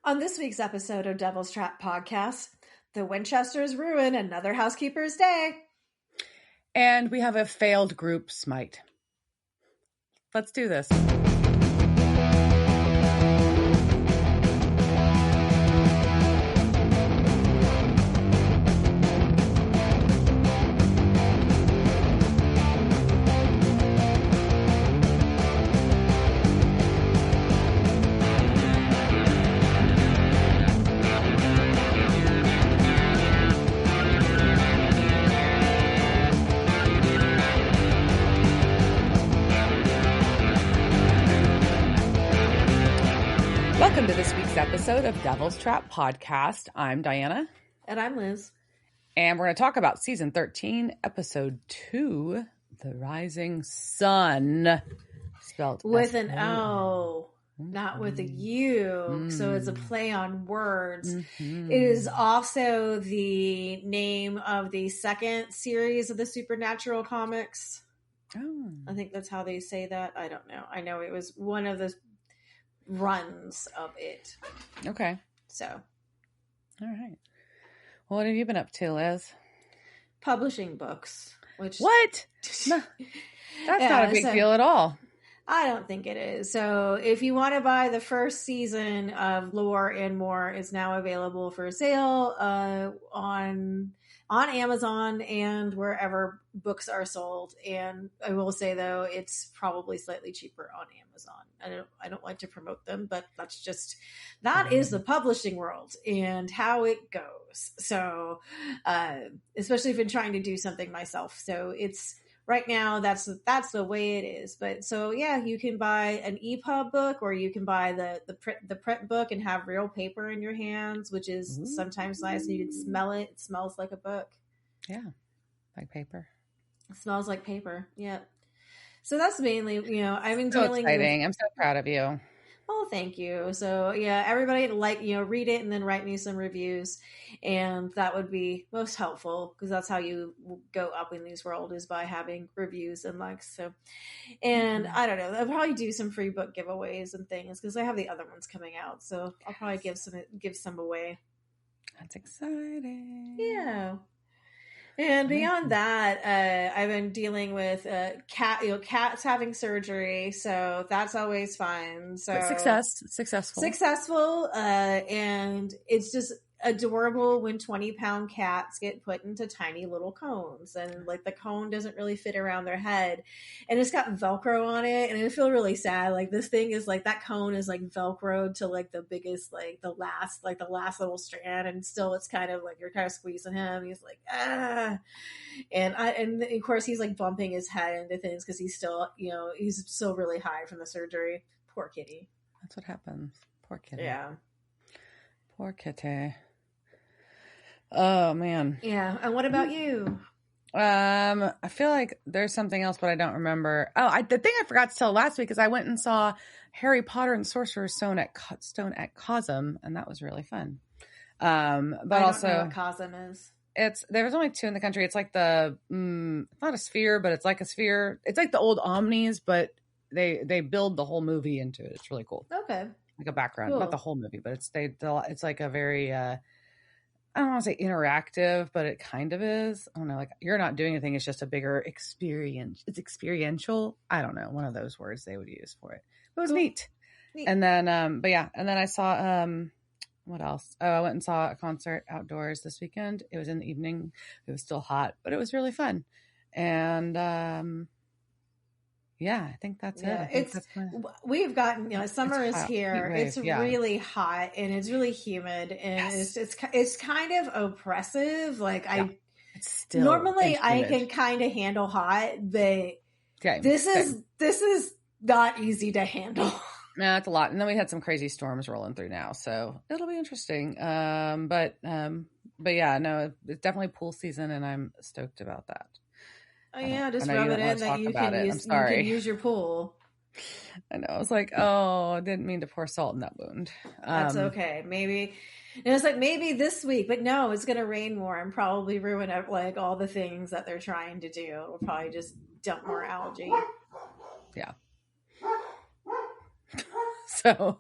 On this week's episode of Devil's Trap Podcast, the Winchesters ruin another housekeeper's day. And we have a failed group smite. Let's do this. Welcome to this week's episode of Devil's Trap Podcast. I'm Diana. And I'm Liz. And we're going to talk about Season 13, Episode 2, The Rising Sun. Spelled with an O, not with a U. So it's a play on words. Mm-hmm. It is also the name of the second series of the Supernatural comics. Oh. I think that's how they say that. I don't know. I know it was one of the runs of it. Okay. So. All right. Well, what have you been up to, Liz? Publishing books. Which What? No, that's not a big deal at all. I don't think it is. So if you want to buy the first season of Lore and More, it's now available for sale on Amazon and wherever books are sold. And I will say, though, it's probably slightly cheaper on Amazon. I don't like to promote them, but that is the publishing world and how it goes. So especially if I'm trying to do something myself. So it's right now that's the way it is. But so yeah, you can buy an EPUB book, or you can buy the print book and have real paper in your hands, which is sometimes nice. You can smell it. It smells like a book. Yeah, like paper. It smells like paper. Yeah. So that's mainly, I've been So dealing exciting. with. I'm so proud of you. Oh, thank you. So yeah, everybody read it and then write me some reviews, and that would be most helpful because that's how you go up in these world, is by having reviews and likes. So, and I don't know, I'll probably do some free book giveaways and things because I have the other ones coming out. So I'll probably give some away. That's exciting. Yeah. And beyond that, I've been dealing with cats having surgery, so that's always fun. So successful, and it's just adorable when 20-pound cats get put into tiny little cones, and like the cone doesn't really fit around their head, and it's got Velcro on it, and I feel really sad. Like this thing is like, that cone is like Velcroed to like the biggest, like the last little strand, and still it's kind of like you're kind of squeezing him. He's like, and of course he's like bumping his head into things because he's still, he's still really high from the surgery. Poor kitty. That's what happens. Poor kitty. Yeah. Poor kitty. Oh man. Yeah. And what about you? I feel like there's something else, but I don't remember. Oh, the thing I forgot to tell last week is I went and saw Harry Potter and Sorcerer's Stone at Cosm, and that was really fun. But I don't also, know what Cosm is. There's only 2 in the country. It's like it's not a sphere, but it's like a sphere. It's like the old Omnis, but they build the whole movie into it. It's really cool. Okay. Like a background, Cool. Not the whole movie, but it's like a very I don't want to say interactive, but it kind of is. I don't know, like you're not doing anything. It's just a bigger experience. It's experiential. I don't know, one of those words they would use for it. It was neat. And then, and then I saw, what else? Oh, I went and saw a concert outdoors this weekend. It was in the evening. It was still hot, but it was really fun. And, yeah, I think that's it. We've gotten, summer is here. It's yeah. really hot and it's really humid, and it's kind of oppressive. Like it's still normally I can kind of handle hot, but this is not easy to handle. No, it's a lot. And then we had some crazy storms rolling through now, so it'll be interesting. But yeah, no, it's definitely pool season, and I'm stoked about that. Oh yeah, just rub it in that you can use your pool. I know. I was like, oh, I didn't mean to pour salt in that wound. That's okay. Maybe. And it's like, maybe this week, but no, it's going to rain more and probably ruin like all the things that they're trying to do. It'll probably just dump more algae. Yeah. So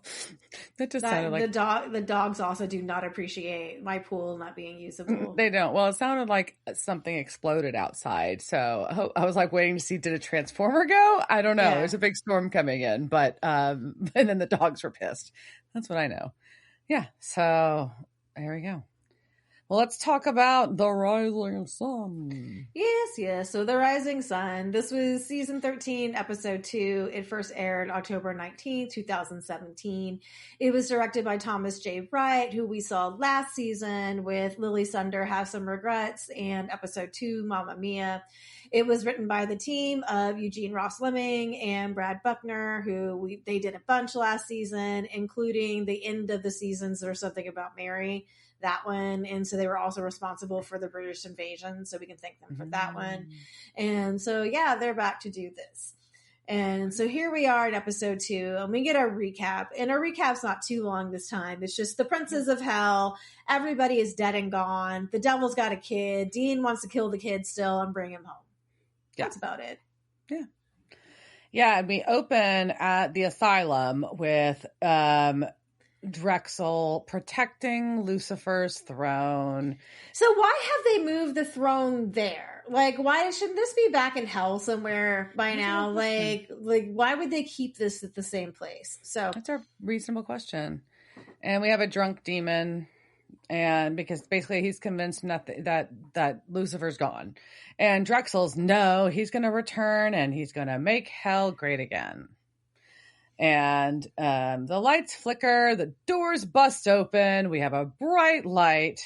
that just sounded like the dogs also do not appreciate my pool not being usable. they don't. Well, it sounded like something exploded outside. So I was like waiting to see, did a transformer go? I don't know. Yeah. There's a big storm coming in, but and then the dogs were pissed. That's what I know. Yeah. So there we go. Well, let's talk about The Rising Sun. Yes. So The Rising Sun. This was season 13, episode 2. It first aired October 19th, 2017. It was directed by Thomas J. Bright, who we saw last season with Lily Sunder Have Some Regrets and episode 2, Mamma Mia. It was written by the team of Eugene Ross Lemming and Brad Buckner, who they did a bunch last season, including the end of the seasons. There's something about Mary, that one. And so they were also responsible for the British invasion. So we can thank them for that one. And so, yeah, they're back to do this. And so here we are in episode 2, and we get our recap. And our recap's not too long this time. It's just the princes of hell. Everybody is dead and gone. The devil's got a kid. Dean wants to kill the kid still and bring him home. Yeah. That's about it. Yeah. Yeah. And we open at the asylum with Drexel protecting Lucifer's throne. So why have they moved the throne there? Like, why shouldn't this be back in hell somewhere by now? Like why would they keep this at the same place? So that's a reasonable question. And we have a drunk demon, and because basically he's convinced that Lucifer's gone, and Drexel's no, he's going to return and he's going to make hell great again. And the lights flicker, the doors bust open, we have a bright light,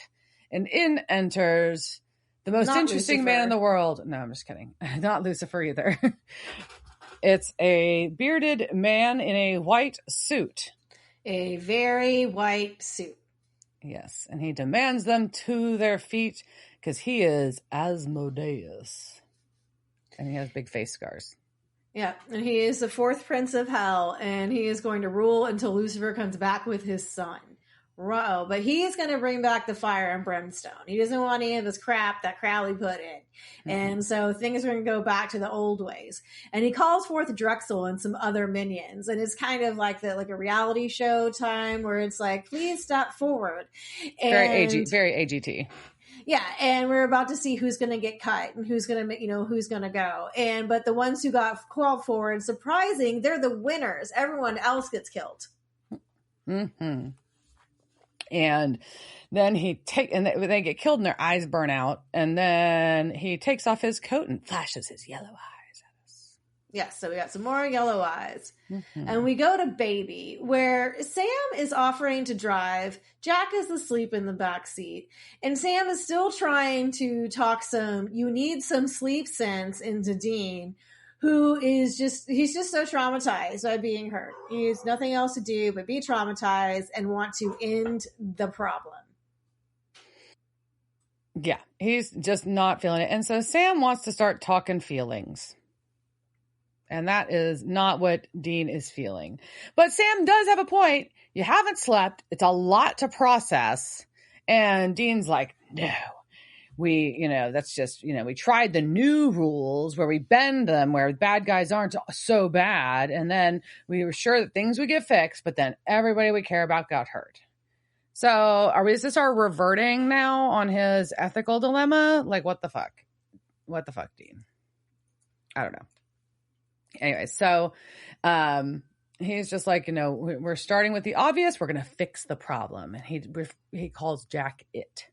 and in enters the most interesting man in the world. No, I'm just kidding. Not Lucifer either. It's a bearded man in a white suit. A very white suit. Yes, and he demands them to their feet because he is Asmodeus. And he has big face scars. Yeah, and he is the 4th prince of hell, and he is going to rule until Lucifer comes back with his son. But he's going to bring back the fire and brimstone. He doesn't want any of this crap that Crowley put in. Mm-hmm. And so things are going to go back to the old ways. And he calls forth Drexel and some other minions. And it's kind of like a reality show time where it's like, please step forward. And very AGT. Yeah, and we're about to see who's going to get cut and who's going to go. But the ones who got called forward, surprising, they're the winners. Everyone else gets killed. Mm-hmm. And then they get killed and their eyes burn out. And then he takes off his coat and flashes his yellow eyes at us. Yes, so we got some more yellow eyes. Mm-hmm. And we go to Baby, where Sam is offering to drive. Jack is asleep in the back seat. And Sam is still trying to talk you need some sleep sense into Dean, who is he's just so traumatized by being hurt. He has nothing else to do but be traumatized and want to end the problem. Yeah, he's just not feeling it. And so Sam wants to start talking feelings. And that is not what Dean is feeling. But Sam does have a point. You haven't slept. It's a lot to process. And Dean's like, no. That's just, we tried the new rules where we bend them, where bad guys aren't so bad. And then we were sure that things would get fixed, but then everybody we care about got hurt. So is this our reverting now on his ethical dilemma? Like, what the fuck? What the fuck, Dean? I don't know. Anyway, so he's just like, we're starting with the obvious. We're going to fix the problem. And he calls Jack it.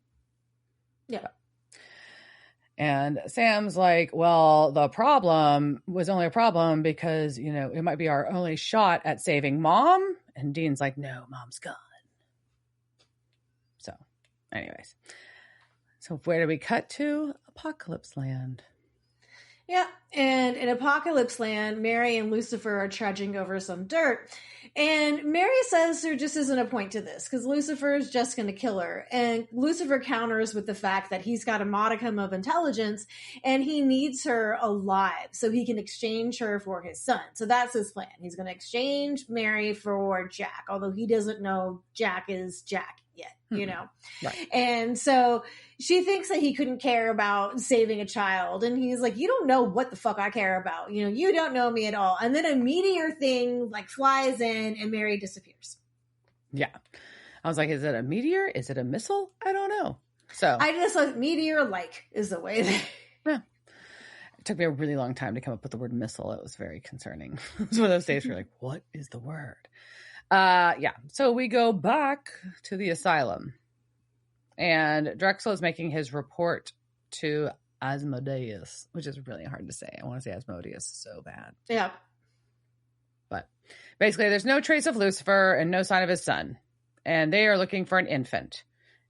Yeah. And Sam's like, well, the problem was only a problem because, it might be our only shot at saving Mom. And Dean's like, no, Mom's gone. So anyways, so where do we cut to? Apocalypse Land. Yeah, and in Apocalypse Land, Mary and Lucifer are trudging over some dirt. And Mary says there just isn't a point to this because Lucifer is just going to kill her. And Lucifer counters with the fact that he's got a modicum of intelligence and he needs her alive so he can exchange her for his son. So that's his plan. He's going to exchange Mary for Jack, although he doesn't know Jack is Jack yet, you know? Right. And so she thinks that he couldn't care about saving a child. And he's like, you don't know what the fuck I care about. You know, you don't know me at all. And then a meteor thing like flies in and Mary disappears. Yeah. I was like, is it a meteor? Is it a missile? I don't know. So I just like meteor like is the way that. Yeah. It took me a really long time to come up with the word missile. It was very concerning. It was one of those days where you're like, what is the word? Yeah. So we go back to the asylum. And Drexel is making his report to Asmodeus, which is really hard to say. I want to say Asmodeus so bad. Yeah. But basically, there's no trace of Lucifer and no sign of his son. And they are looking for an infant.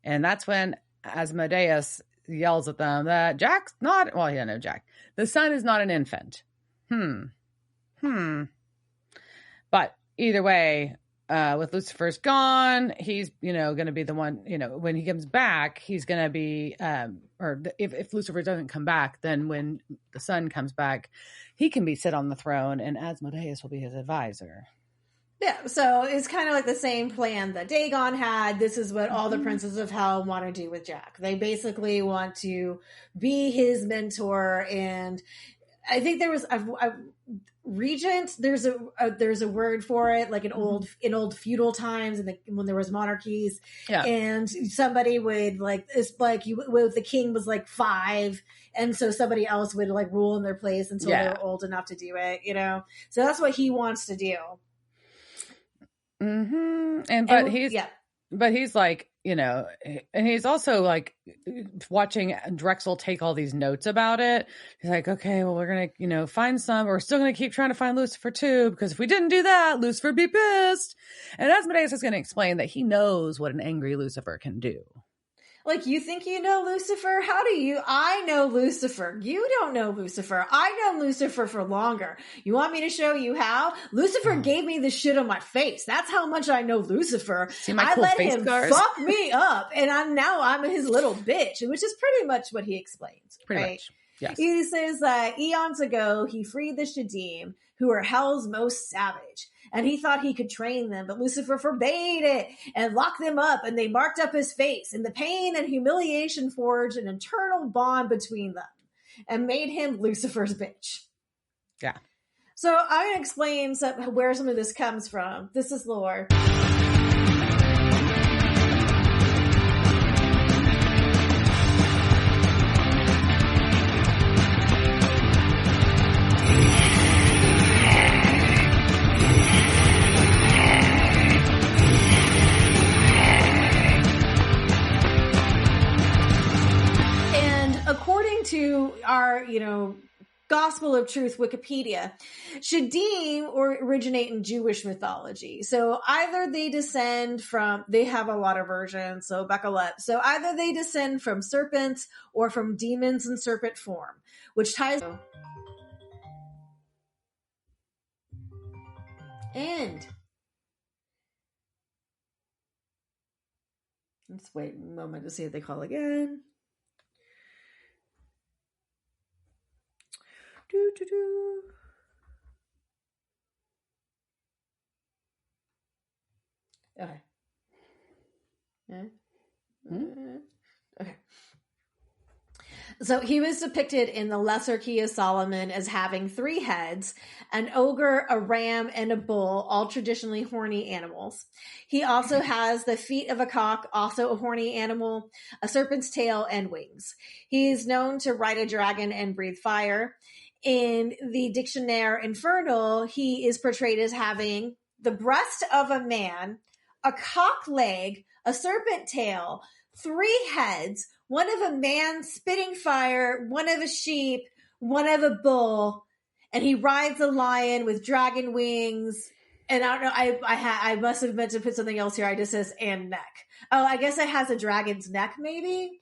And that's when Asmodeus yells at them that Jack's not, well, yeah, no, Jack. The son is not an infant. But either way, with Lucifer's gone, he's, going to be the one, when he comes back, he's going to be, if Lucifer doesn't come back, then when the son comes back, he can sit on the throne and Asmodeus will be his advisor. Yeah, so it's kind of like the same plan that Dagon had. This is what all the princes of hell want to do with Jack. They basically want to be his mentor, and I think there was a regent. There's a word for it, like in old feudal times, and when there was monarchies, and somebody would it's like the king was like 5, and so somebody else would like rule in their place until they were old enough to do it. So that's what he wants to do. But he's like, and he's also like watching Drexel take all these notes about it. He's like, okay, well, we're going to, find some, we're still going to keep trying to find Lucifer too, because if we didn't do that, Lucifer would be pissed. And Asmodeus is going to explain that he knows what an angry Lucifer can do. Like, you think you know Lucifer? I know Lucifer. You don't know Lucifer. I know Lucifer for longer. You want me to show you how? Lucifer gave me the shit on my face. That's how much I know Lucifer. I let him fuck me up, and I'm his little bitch, which is pretty much what he explains. Pretty much. Yes. He says that eons ago, he freed the Shadim, who are hell's most savage. And he thought he could train them, but Lucifer forbade it and locked them up, and they marked up his face. And the pain and humiliation forged an eternal bond between them and made him Lucifer's bitch. Yeah. So I'm going to explain where some of this comes from. This is lore. According to our, Gospel of Truth Wikipedia, Shadim originate in Jewish mythology. So either they they have a lot of versions, so buckle up. So either they descend from serpents or from demons in serpent form, which ties... And... Let's wait a moment to see if they call again. Okay. Okay. So he was depicted in the Lesser Key of Solomon as having 3 heads, an ogre, a ram, and a bull, all traditionally horny animals. He also has the feet of a cock, also a horny animal, a serpent's tail, and wings. He is known to ride a dragon and breathe fire. In the Dictionnaire Infernal, he is portrayed as having the breast of a man, a cock leg, a serpent tail, 3 heads, one of a man spitting fire, one of a sheep, one of a bull, and he rides a lion with dragon wings. And I don't know, I must have meant to put something else here. I just says and neck. Oh, I guess it has a dragon's neck, maybe.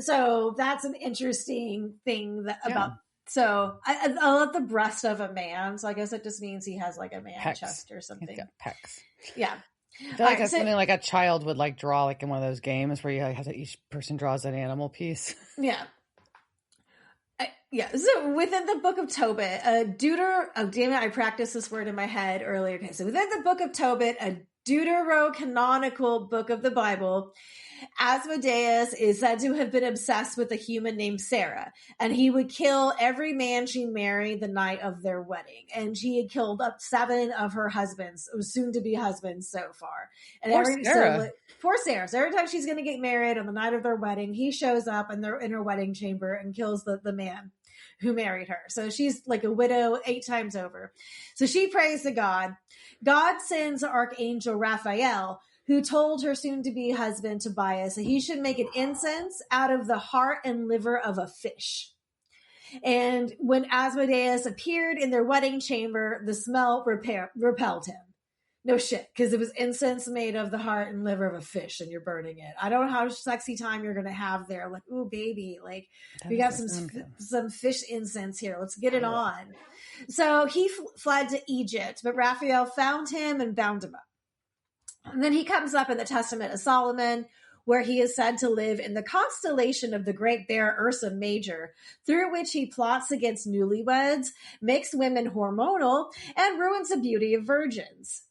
So that's an interesting thing about. So I love the breast of a man. So I guess it just means he has like a man chest or something. He's got pecs. Yeah. I feel like that's something like a child would like draw, like in one of those games where you have to, each person draws an animal piece. Yeah. So within the book of Tobit, I practiced this word in my head earlier. Okay, so within the book of Tobit, a deuterocanonical book of the Bible, Asmodeus is said to have been obsessed with a human named Sarah, and he would kill every man she married the night of their wedding. And she had killed up 7 of her husbands, soon to be husbands so far. And Poor Sarah. Poor Sarah. So every time she's going to get married on the night of their wedding, he shows up and they're in her wedding chamber and kills the man who married her. So she's like a widow 8 times over. So she prays to God. God sends Archangel Raphael, who told her soon-to-be husband Tobias that he should make an incense out of the heart and liver of a fish. And when Asmodeus appeared in their wedding chamber, the smell repelled him. No shit, because it was incense made of the heart and liver of a fish, and you're burning it. I don't know how sexy time you're going to have there. Like, ooh, baby, like, we got some fish incense here. Let's get it on. So he fled to Egypt, but Raphael found him and bound him up. And then he comes up in the Testament of Solomon, where he is said to live in the constellation of the Great Bear Ursa Major, through which he plots against newlyweds, makes women hormonal, and ruins the beauty of virgins.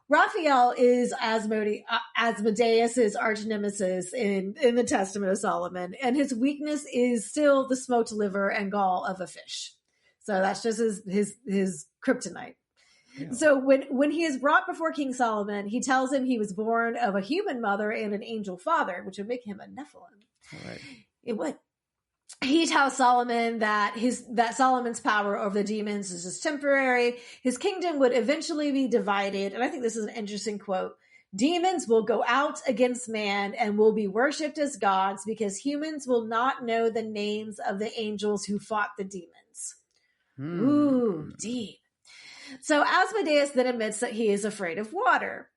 Raphael is Asmodeus's arch nemesis in the Testament of Solomon, and his weakness is still the smoked liver and gall of a fish. So that's just his kryptonite. Yeah. So when he is brought before King Solomon, he tells him he was born of a human mother and an angel father, which would make him a Nephilim. Right. It would. He tells Solomon that Solomon's power over the demons is just temporary. His kingdom would eventually be divided. And I think this is an interesting quote. Demons will go out against man and will be worshipped as gods because humans will not know the names of the angels who fought the demons. Ooh, deep. So Asmodeus then admits that he is afraid of water.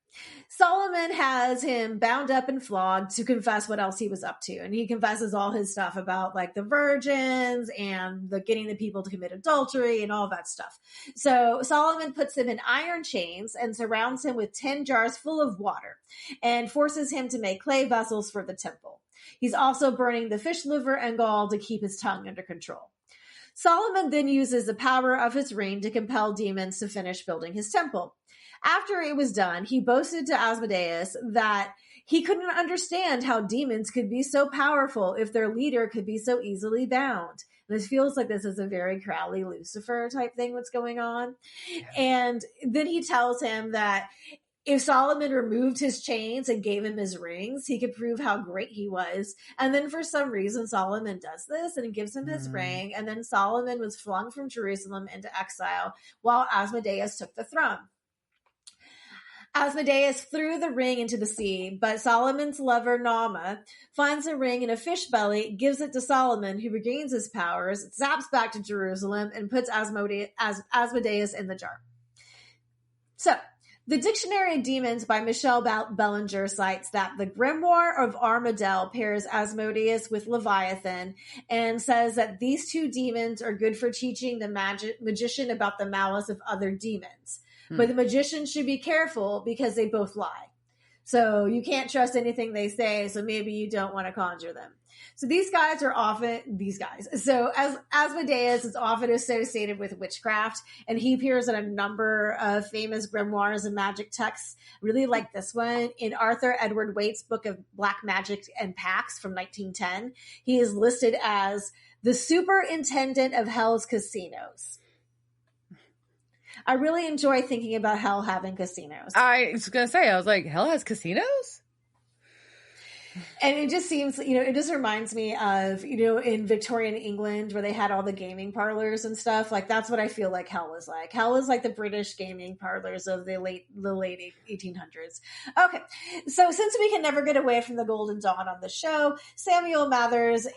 Solomon has him bound up and flogged to confess what else he was up to. And he confesses all his stuff about like the virgins and the getting the people to commit adultery and all that stuff. So Solomon puts him in iron chains and surrounds him with 10 jars full of water and forces him to make clay vessels for the temple. He's also burning the fish liver and gall to keep his tongue under control. Solomon then uses the power of his ring to compel demons to finish building his temple. After it was done, he boasted to Asmodeus that he couldn't understand how demons could be so powerful if their leader could be so easily bound. This feels like this is a very Crowley Lucifer type thing what's going on. Yeah. And then he tells him that if Solomon removed his chains and gave him his rings, he could prove how great he was. And then for some reason, Solomon does this and gives him his ring. And then Solomon was flung from Jerusalem into exile while Asmodeus took the throne. Asmodeus threw the ring into the sea, but Solomon's lover, Naamah, finds the ring in a fish belly, gives it to Solomon, who regains his powers, zaps back to Jerusalem, and puts Asmodeus in the jar. So, the Dictionary of Demons by Michelle Bellinger cites that the Grimoire of Armadale pairs Asmodeus with Leviathan and says that these two demons are good for teaching the magician about the malice of other demons. But the magician should be careful because they both lie. So you can't trust anything they say, so maybe you don't want to conjure them. So So as Asmodeus is often associated with witchcraft, and he appears in a number of famous grimoires and magic texts. Really like this one. In Arthur Edward Waite's book of Black Magic and Pacts from 1910, he is listed as the superintendent of Hell's casinos. I really enjoy thinking about hell having casinos. I was going to say, I was like, hell has casinos? And it just seems, it just reminds me of, in Victorian England where they had all the gaming parlors and stuff. Like, that's what I feel like hell was like. Hell is like the British gaming parlors of the late 1800s. Okay. So since we can never get away from the Golden Dawn on the show, Samuel Mathers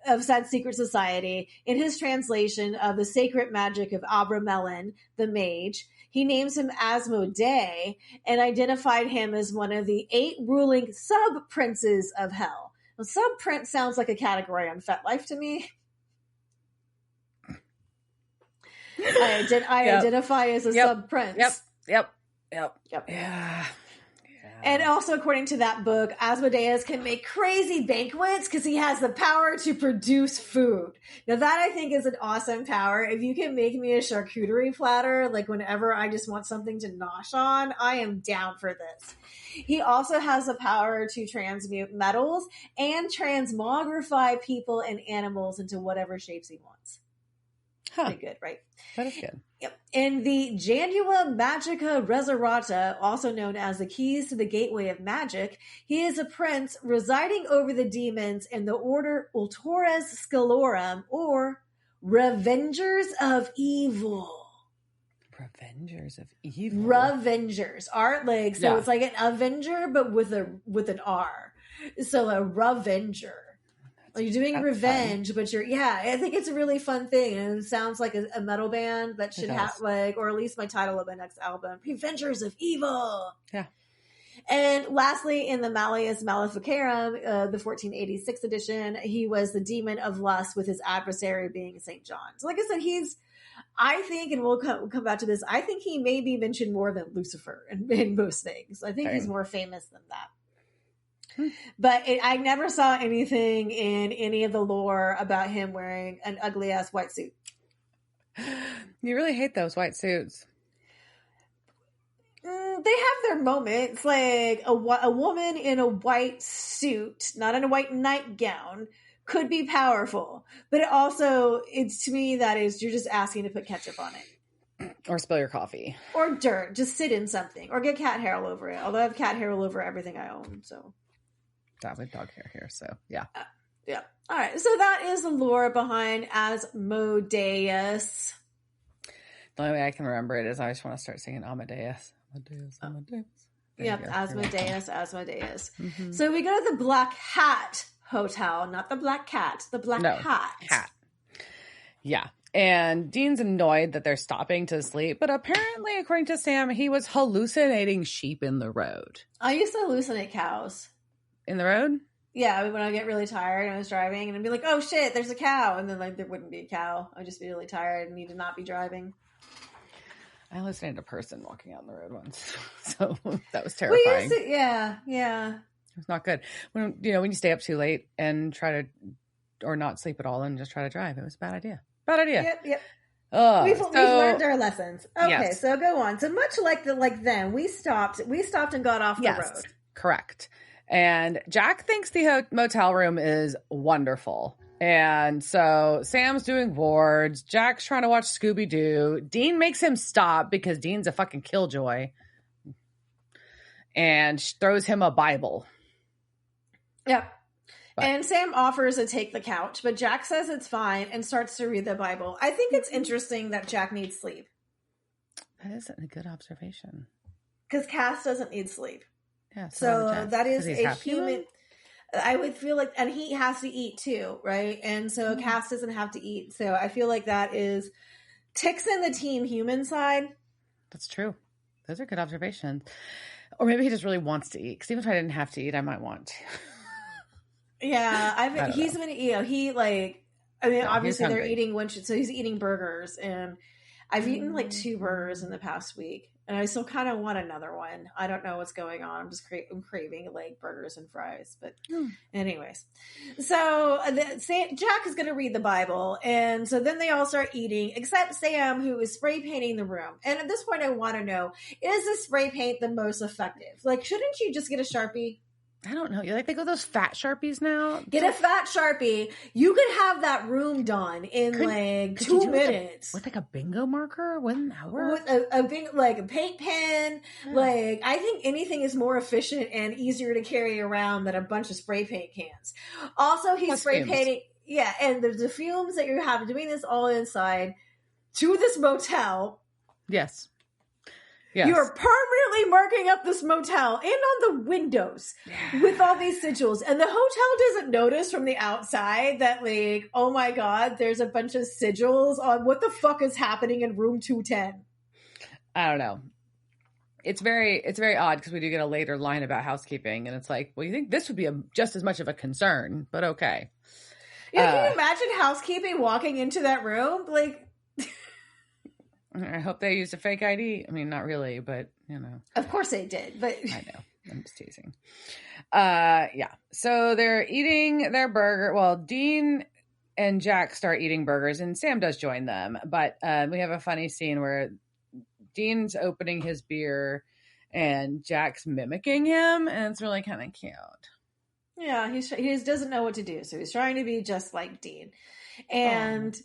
of Said Secret Society, in his translation of the Sacred Magic of Abramelin, the Mage, he names him Asmodee and identified him as one of the 8 ruling sub-princes of hell. Well, sub-prince sounds like a category on FetLife to me. I identify as a sub-prince. Yep. Yeah. And also, according to that book, Asmodeus can make crazy banquets because he has the power to produce food. Now, that I think is an awesome power. If you can make me a charcuterie platter, like whenever I just want something to nosh on, I am down for this. He also has the power to transmute metals and transmogrify people and animals into whatever shapes he wants. Pretty good, right? That is good. Yep. In the Janua Magica Reservata, also known as the Keys to the Gateway of Magic, he is a prince residing over the demons in the order Ultores Scalorum, or Revengers of Evil. Revengers of Evil. Revengers. So it's like an Avenger, but with an R. So a Revenger. You're doing That's revenge, fun. But I think it's a really fun thing. And it sounds like a metal band that should have or at least my title of my next album, Revengers of Evil. Yeah. And lastly, in the Malleus Maleficarum, the 1486 edition, he was the demon of lust with his adversary being St. John. So like I said, I think, and we'll come back to this, I think he may be mentioned more than Lucifer in most things. I think he's more famous than that. But I never saw anything in any of the lore about him wearing an ugly ass white suit. You really hate those white suits. They have their moments, like a woman in a white suit, not in a white nightgown, could be powerful. But it's to me that is, you're just asking to put ketchup on it. Or spill your coffee. Or dirt. Just sit in something. Or get cat hair all over it. Although I have cat hair all over everything I own, so... With dog hair here, so yeah. Yeah. All right. So that is the lore behind Asmodeus. The only way I can remember it is I just want to start singing Amadeus. Amadeus. Yep. Asmodeus. Mm-hmm. So we go to the Black Hat Hotel, not the Black Cat, the Black Hat. Yeah. And Dean's annoyed that they're stopping to sleep, but apparently, according to Sam, he was hallucinating sheep in the road. I used to hallucinate cows. In the road? Yeah, when I get really tired and I was driving and I'd be like, oh shit, there's a cow. And then there wouldn't be a cow. I'd just be really tired and need to not be driving. I hallucinated a person walking out on the road once. So that was terrifying. Yeah. It was not good. When you stay up too late and try to, or not sleep at all and just try to drive, it was a bad idea. Yep. We've learned our lessons. Okay, yes. So go on. So much like them, we stopped and got off the road. Correct. And Jack thinks the motel room is wonderful. And so Sam's doing wards. Jack's trying to watch Scooby-Doo. Dean makes him stop because Dean's a fucking killjoy. And throws him a Bible. Yep. And Sam offers to take the couch, but Jack says it's fine and starts to read the Bible. I think it's interesting that Jack needs sleep. That isn't a good observation. Because Cass doesn't need sleep. Yeah, so that is a human. I would feel like, and he has to eat too, right? And so Cass doesn't have to eat. So I feel like that ticks in the team human side. That's true. Those are good observations. Or maybe he just really wants to eat. Because even if I didn't have to eat, I might want to. Yeah, obviously they're eating Winchesters, so he's eating burgers, and I've eaten like 2 burgers in the past week, and I still kind of want another one. I don't know what's going on. I'm craving like burgers and fries, but anyways. So Jack is going to read the Bible, and so then they all start eating, except Sam, who is spray painting the room. And at this point, I want to know, is the spray paint the most effective? Like, shouldn't you just get a Sharpie? I don't know. They go those fat Sharpies now. Get a fat Sharpie. You could have that room done in 2 minutes. With a bingo marker? Wouldn't that work? With a paint pen. Yeah. I think anything is more efficient and easier to carry around than a bunch of spray paint cans. Also, he's spray painting. Yeah, and there's the fumes that you have doing this all inside to this motel. Yes. You're permanently marking up this motel and on the windows with all these sigils. And the hotel doesn't notice from the outside that, oh my God, there's a bunch of sigils on what the fuck is happening in room 210. I don't know. It's very odd because we do get a later line about housekeeping. And it's like, well, you think this would be just as much of a concern, but okay. Yeah, can you imagine housekeeping walking into that room? I hope they used a fake ID. I mean, not really, but, Of course they did, but... I know. I'm just teasing. Yeah. So they're eating their burger. Well, Dean and Jack start eating burgers, and Sam does join them. But we have a funny scene where Dean's opening his beer, and Jack's mimicking him, and it's really kind of cute. Yeah, he doesn't know what to do, so he's trying to be just like Dean. And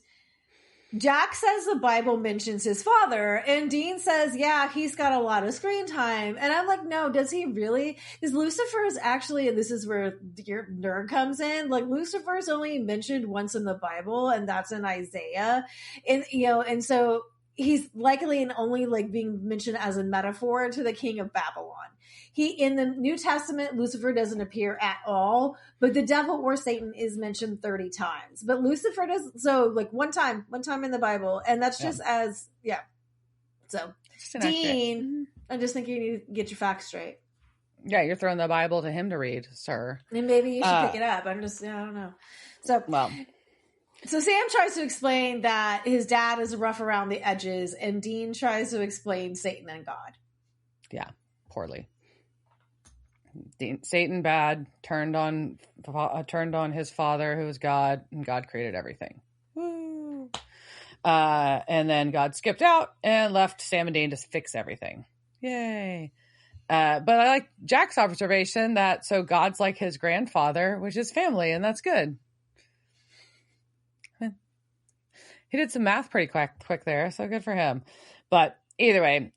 Jack says the Bible mentions his father, and Dean says, yeah, he's got a lot of screen time. And I'm like, no, does he really? Because Lucifer is actually, and this is where your nerd comes in, like Lucifer is only mentioned once in the Bible, and that's in Isaiah. And so he's likely and only like being mentioned as a metaphor to the king of Babylon. In the New Testament, Lucifer doesn't appear at all, but the devil or Satan is mentioned 30 times. But Lucifer does, so like one time in the Bible, and that's just So Dean, I'm just thinking you need to get your facts straight. Yeah, you're throwing the Bible to him to read, sir. And maybe you should pick it up. I don't know. So Sam tries to explain that his dad is rough around the edges, and Dean tries to explain Satan and God. Yeah, poorly. Satan bad, turned on his father, who was God, and God created everything. Woo! And then God skipped out and left Sam and Dean to fix everything. Yay! But I like Jack's observation that so God's like his grandfather, which is family, and that's good. He did some math pretty quick there, so good for him. But either way,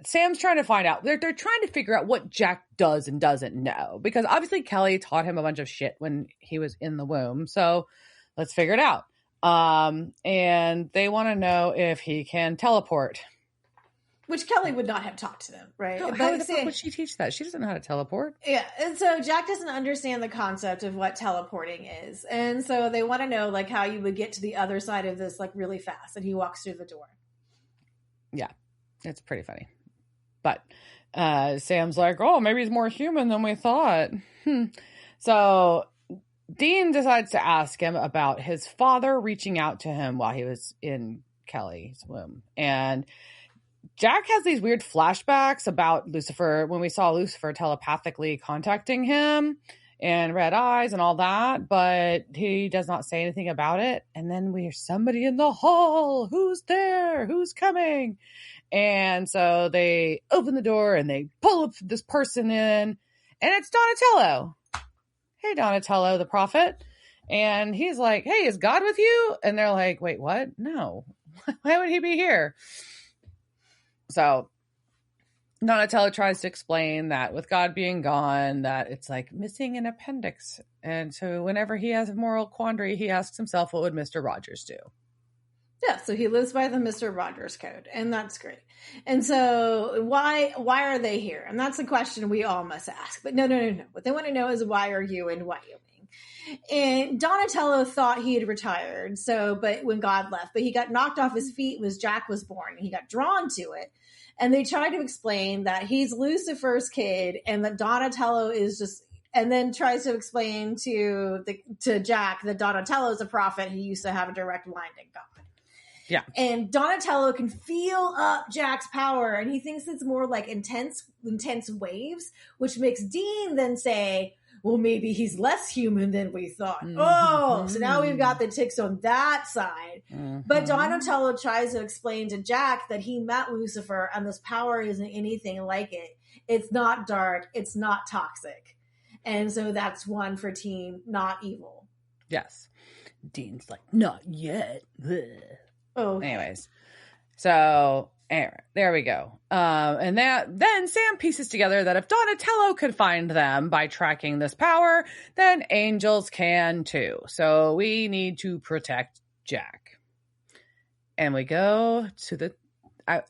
Sam's trying to find out. They're trying to figure out what Jack does and doesn't know, because obviously Kelly taught him a bunch of shit when he was in the womb. So let's figure it out. And they want to know if he can teleport. Which Kelly would not have taught to them, right? How the fuck would she teach that? She doesn't know how to teleport. Yeah, and so Jack doesn't understand the concept of what teleporting is. And so they want to know, like, how you would get to the other side of this, like, really fast. And he walks through the door. Yeah, it's pretty funny. But Sam's like, oh, maybe he's more human than we thought. So Dean decides to ask him about his father reaching out to him while he was in Kelly's womb. And Jack has these weird flashbacks about Lucifer, when we saw Lucifer telepathically contacting him and red eyes and all that, but he does not say anything about it. And then we hear somebody in the hall. Who's there? Who's coming? And so they open the door and they pull up this person in, and it's Donatello. Hey, Donatello, the prophet. And he's like, hey, is God with you? And they're like, wait, what? No. Why would he be here? So Donatello tries to explain that with God being gone, that it's like missing an appendix. And so whenever he has a moral quandary, he asks himself, what would Mr. Rogers do? Yeah, so he lives by the Mr. Rogers code, and that's great. And so why are they here? And that's a question we all must ask. But no. What they want to know is, why are you in Wyoming? And Donatello thought he had retired, but when God left, but he got knocked off his feet when Jack was born. He got drawn to it. And they tried to explain that he's Lucifer's kid, and that Donatello is just, and then tries to explain to Jack that Donatello is a prophet who used to have a direct line to God. Yeah. And Donatello can feel up Jack's power, and he thinks it's more like intense waves, which makes Dean then say, well, maybe he's less human than we thought. Mm-hmm. Oh, so now we've got the ticks on that side. Mm-hmm. But Donatello tries to explain to Jack that he met Lucifer, and this power isn't anything like it. It's not dark. It's not toxic. And so that's one for Team Not Evil. Yes. Dean's like, not yet. Oh. Anyways. So anyway, there we go. And then Sam pieces together that if Donatello could find them by tracking this power, then angels can too. So we need to protect Jack. And we go to the...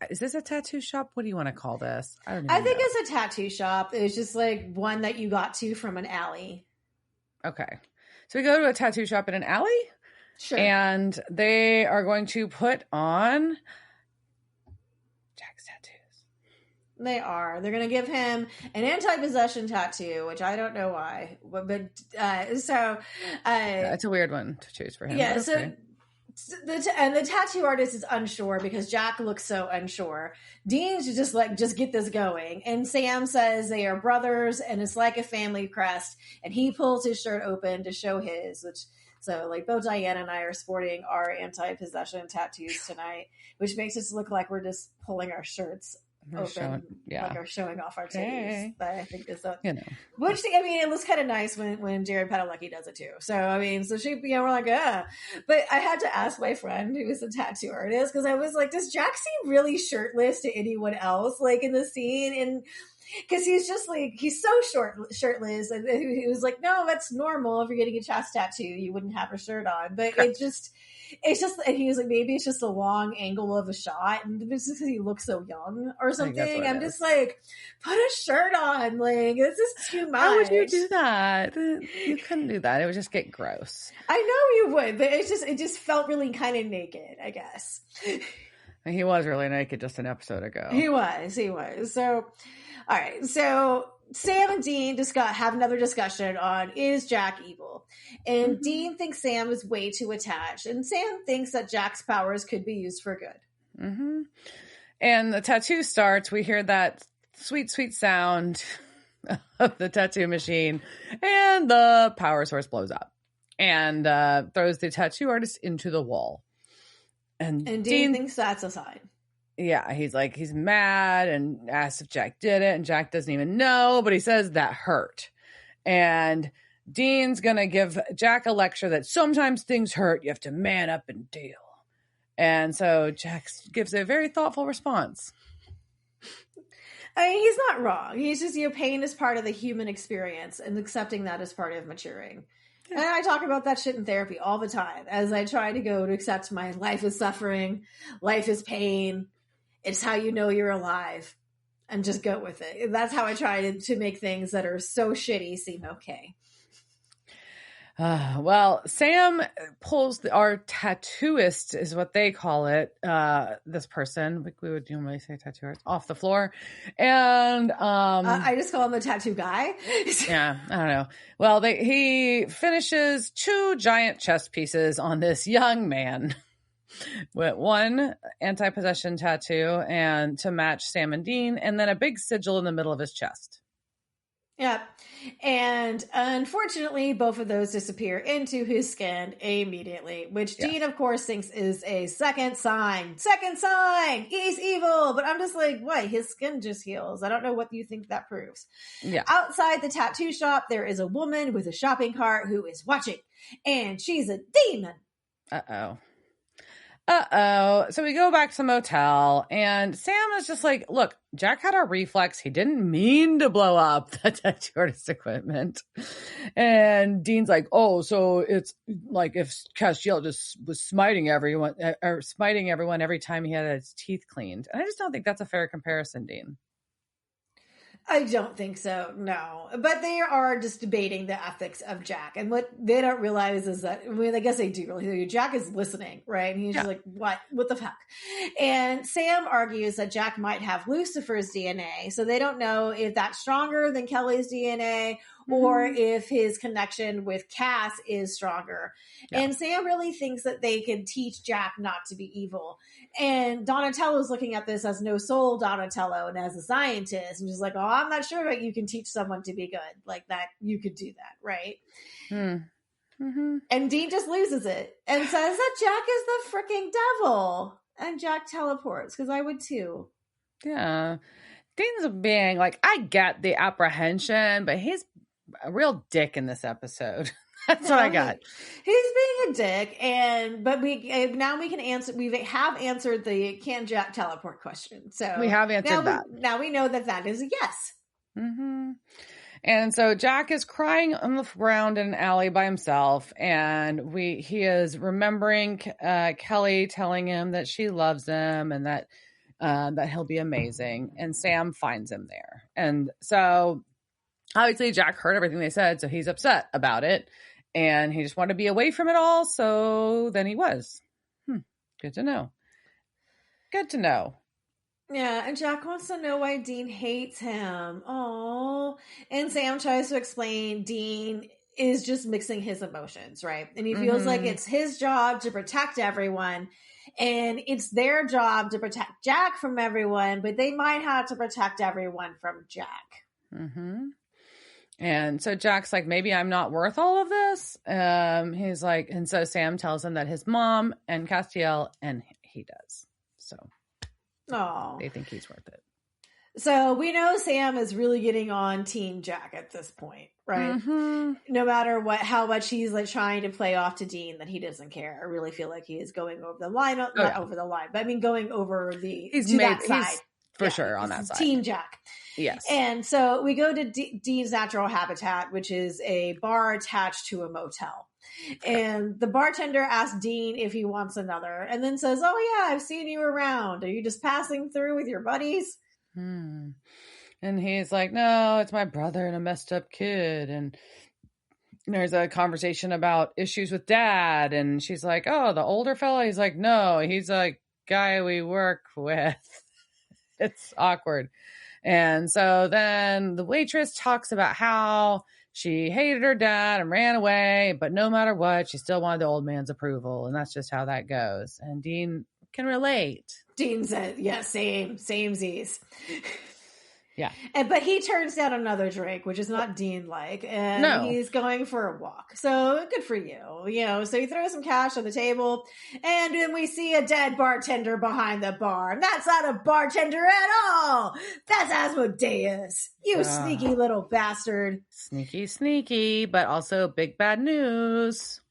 is this a tattoo shop? What do you want to call this? I don't know. I think it's a tattoo shop. It was just like one that you got to from an alley. Okay. So we go to a tattoo shop in an alley. Sure. And they are going to put on Jack's tattoos. They are. They're going to give him an anti-possession tattoo, which I don't know why. But it's a weird one to choose for him. Yeah, so And the tattoo artist is unsure because Jack looks so unsure. Dean's just get this going. And Sam says they are brothers and it's like a family crest. And he pulls his shirt open to show his, so like both Diana and I are sporting our anti-possession tattoos tonight, which makes us look like we're just pulling our shirts open, like are showing off our titties. But I think is which I mean, it looks kind of nice when Jared Padalecki does it too. So I mean, so she, we're like, but I had to ask my friend who is a tattoo artist because I was like, does Jack seem really shirtless to anyone else like in the scene? And because he's just like, he's so shirtless, and he was like, no, that's normal. If you're getting a chest tattoo, you wouldn't have a shirt on. But it's just, and he was like, maybe it's just a long angle of a shot, and it's just because he looks so young or something. I'm just like, put a shirt on. Like, this is too much. How would you do that? You couldn't do that. It would just get gross. I know you would, but it just felt really kind of naked, I guess. He was really naked just an episode ago. He was. So, all right. So Sam and Dean just have another discussion on, is Jack evil? And Dean thinks Sam is way too attached. And Sam thinks that Jack's powers could be used for good. Mm-hmm. And the tattoo starts. We hear that sweet, sweet sound of the tattoo machine. And the power source blows up. And throws the tattoo artist into the wall. And Dean thinks that's a sign. Yeah, he's mad and asks if Jack did it, and Jack doesn't even know, but he says that hurt. And Dean's going to give Jack a lecture that sometimes things hurt, you have to man up and deal. And so Jack gives a very thoughtful response. I mean, he's not wrong. He's just, pain is part of the human experience, and accepting that is part of maturing. And I talk about that shit in therapy all the time as I try to go to accept my life is suffering, life is pain. It's how you know you're alive, and just go with it. That's how I try to make things that are so shitty seem okay. Well, Sam pulls our tattooist, is what they call it. This person, like we would normally say tattooist, off the floor. And I just call him the tattoo guy. Yeah, I don't know. Well, he finishes 2 giant chest pieces on this young man. With 1 anti-possession tattoo and to match Sam and Dean, and then a big sigil in the middle of his chest. Yeah. And unfortunately, both of those disappear into his skin immediately, which Dean, of course, thinks is a second sign. Second sign! He's evil! But I'm just like, what? His skin just heals. I don't know what you think that proves. Yeah. Outside the tattoo shop, there is a woman with a shopping cart who is watching, and she's a demon. So we go back to the motel, and Sam is just like, look, Jack had a reflex. He didn't mean to blow up the tattoo artist equipment. And Dean's like, oh, so it's like if Castiel just was smiting everyone every time he had his teeth cleaned. And I just don't think that's a fair comparison, Dean. I don't think so, no. But they are just debating the ethics of Jack. And what they don't realize is that, I mean, I guess they do really. Jack is listening, right? And he's just like, what? What the fuck? And Sam argues that Jack might have Lucifer's DNA. So they don't know if that's stronger than Kelly's DNA or if his connection with Cass is stronger. Yeah. And Sam really thinks that they can teach Jack not to be evil. And Donatello's looking at this as no soul Donatello and as a scientist, and just like, oh, I'm not sure that you can teach someone to be good like that. You could do that, right? And Dean just loses it and says that Jack is the freaking devil. And Jack teleports, because I would too. Yeah. Dean's being like, I get the apprehension, but he's a real dick in this episode. That's what I got. He's being a dick, but we have answered the can Jack teleport question. So we have answered that. Now we know that is a yes. And so Jack is crying on the ground in an alley by himself, and he is remembering Kelly telling him that she loves him and that he'll be amazing. And Sam finds him there, and so obviously Jack heard everything they said, so he's upset about it. And he just wanted to be away from it all, so then he was. Good to know. Good to know. Yeah, and Jack wants to know why Dean hates him. Oh, and Sam tries to explain Dean is just mixing his emotions, right? And he feels like it's his job to protect everyone, and it's their job to protect Jack from everyone, but they might have to protect everyone from Jack. And so Jack's like, maybe I'm not worth all of this. He's like, and so Sam tells him that his mom and Castiel, and he does. So they think he's worth it. So we know Sam is really getting on Team Jack at this point, right? No matter how much he's like trying to play off to Dean that he doesn't care. I really feel like he is going over the line, not over the line, but I mean going over that side. For sure on that side. Team Jack. Yes. And so we go to Dean's natural habitat, which is a bar attached to a motel. And the bartender asks Dean if he wants another, and then says, "Oh yeah, I've seen you around. Are you just passing through with your buddies?" And he's like, "No, it's my brother and a messed up kid." And there's a conversation about issues with dad. And she's like, "Oh, the older fella?" He's like, "No, he's a guy we work with." It's awkward. And so then the waitress talks about how she hated her dad and ran away, but no matter what, she still wanted the old man's approval. And that's just how that goes. And Dean can relate. Dean said, yeah, samesies. Yeah. But he turns down another drink, which is not Dean-like, and he's going for a walk. So good for you. So he throws some cash on the table, and then we see a dead bartender behind the bar. And that's not a bartender at all. That's Asmodeus. You sneaky little bastard. Sneaky, but also big bad news.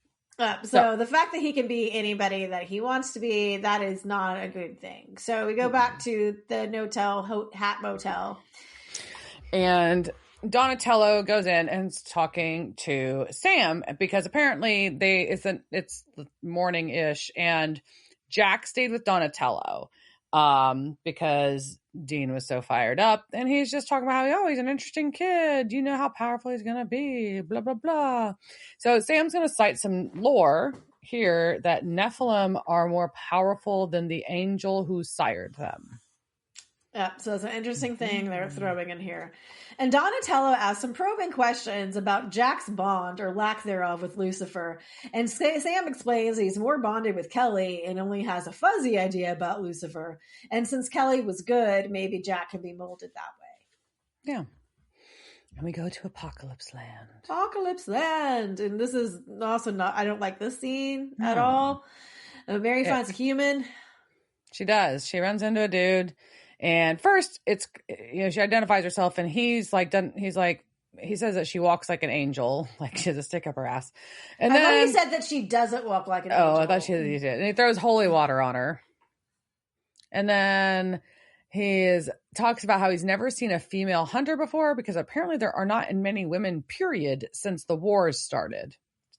So the fact that he can be anybody that he wants to be, that is not a good thing. So we go back to the Hat Motel. And Donatello goes in and is talking to Sam because apparently it's morning-ish, and Jack stayed with Donatello because Dean was so fired up, and he's just talking about how, he's an interesting kid. You know how powerful he's going to be, blah, blah, blah. So Sam's going to cite some lore here that Nephilim are more powerful than the angel who sired them. Yeah, so it's an interesting thing they're throwing in here. And Donatello asks some probing questions about Jack's bond, or lack thereof, with Lucifer. And Sam explains he's more bonded with Kelly and only has a fuzzy idea about Lucifer. And since Kelly was good, maybe Jack can be molded that way. Yeah. And we go to Apocalypse Land. Apocalypse Land! And this is also not, I don't like this scene at all. Mary finds a human. She does. She runs into a dude. And first, it's she identifies herself, and he says that she walks like an angel, like she has a stick up her ass. And I thought he said that she doesn't walk like an angel. Oh, I thought he did. And he throws holy water on her. And then he talks about how he's never seen a female hunter before because apparently there are not many women, period, since the wars started.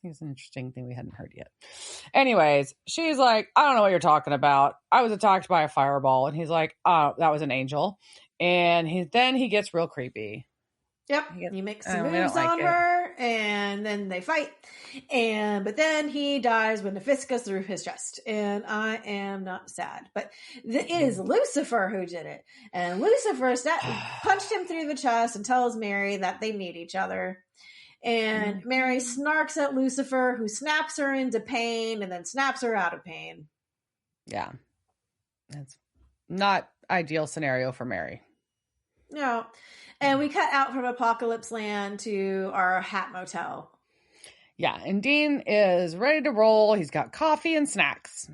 It's an interesting thing we hadn't heard yet. Anyways, she's like, I don't know what you're talking about. I was attacked by a fireball. And he's like, oh, that was an angel. And he gets real creepy. Yep. He makes some moves on her, and then they fight. But then he dies when the fist goes through his chest. And I am not sad. But it is Lucifer who did it. And Lucifer punched him through the chest and tells Mary that they need each other. And Mary snarks at Lucifer, who snaps her into pain and then snaps her out of pain. Yeah. That's not ideal scenario for Mary. No. And we cut out from Apocalypse Land to our Hat Motel. Yeah. And Dean is ready to roll. He's got coffee and snacks.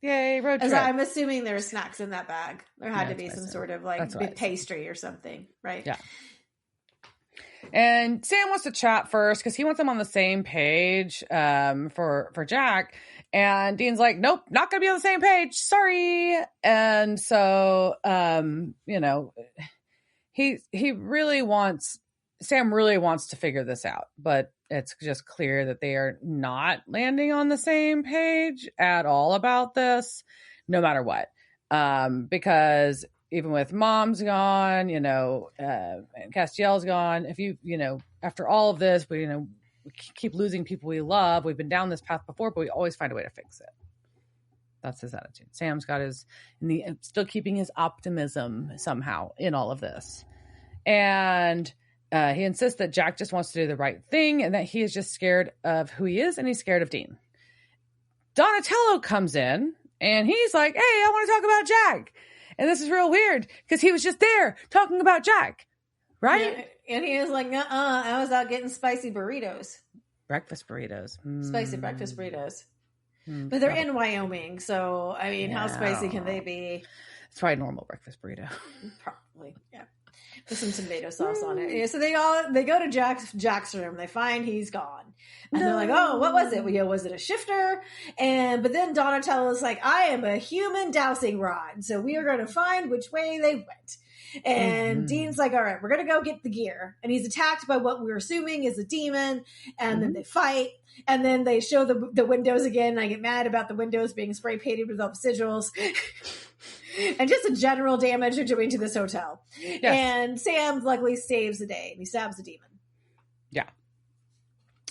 Yay, road trip. I'm assuming there's snacks in that bag. There had to be some sort of big pastry or something, right? Yeah. And Sam wants to chat first because he wants them on the same page for Jack. And Dean's like, nope, not going to be on the same page. Sorry. And so, Sam really wants to figure this out. But it's just clear that they are not landing on the same page at all about this, no matter what. Because even with Mom's gone, and Castiel's gone, if after all of this, we keep losing people we love. We've been down this path before, but we always find a way to fix it. That's his attitude. Sam's got still keeping his optimism somehow in all of this. And He insists that Jack just wants to do the right thing and that he is just scared of who he is and he's scared of Dean. Donatello comes in and he's like, hey, I want to talk about Jack. And this is real weird because he was just there talking about Jack, right? Yeah, and he was like, I was out getting spicy burritos. Breakfast burritos. Spicy breakfast burritos. But they're in Wyoming, so, I mean, how spicy can they be? It's probably a normal breakfast burrito. Probably, yeah. With some tomato sauce on it. Yeah, so they go to Jack's room. They find he's gone. And they're like, oh, what was it? Well, was it a shifter? But then Donatello's like, I am a human dowsing rod. So we are going to find which way they went. And Dean's like, all right, we're going to go get the gear. And he's attacked by what we're assuming is a demon. And then they fight. And then they show the windows again. And I get mad about the windows being spray painted with all the sigils. And just the general damage they're doing to this hotel. Yes. And Sam luckily saves the day. And he stabs the demon. Yeah.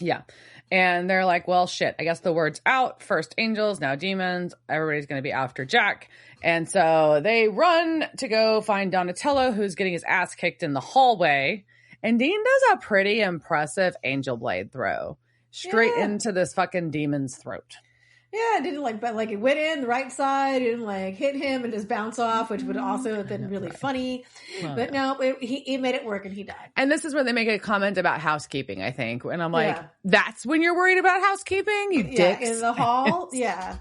Yeah. And they're like, well, shit, I guess the word's out. First angels, now demons. Everybody's going to be after Jack. And so they run to go find Donatello, who's getting his ass kicked in the hallway. And Dean does a pretty impressive angel blade throw straight into this fucking demon's throat. Yeah, it didn't it went in the right side, it didn't hit him and just bounce off, which would also have been really funny. But no, he made it work and he died. And this is where they make a comment about housekeeping, I think. And I'm like, that's when you're worried about housekeeping? You dicks. In the hall? Yeah.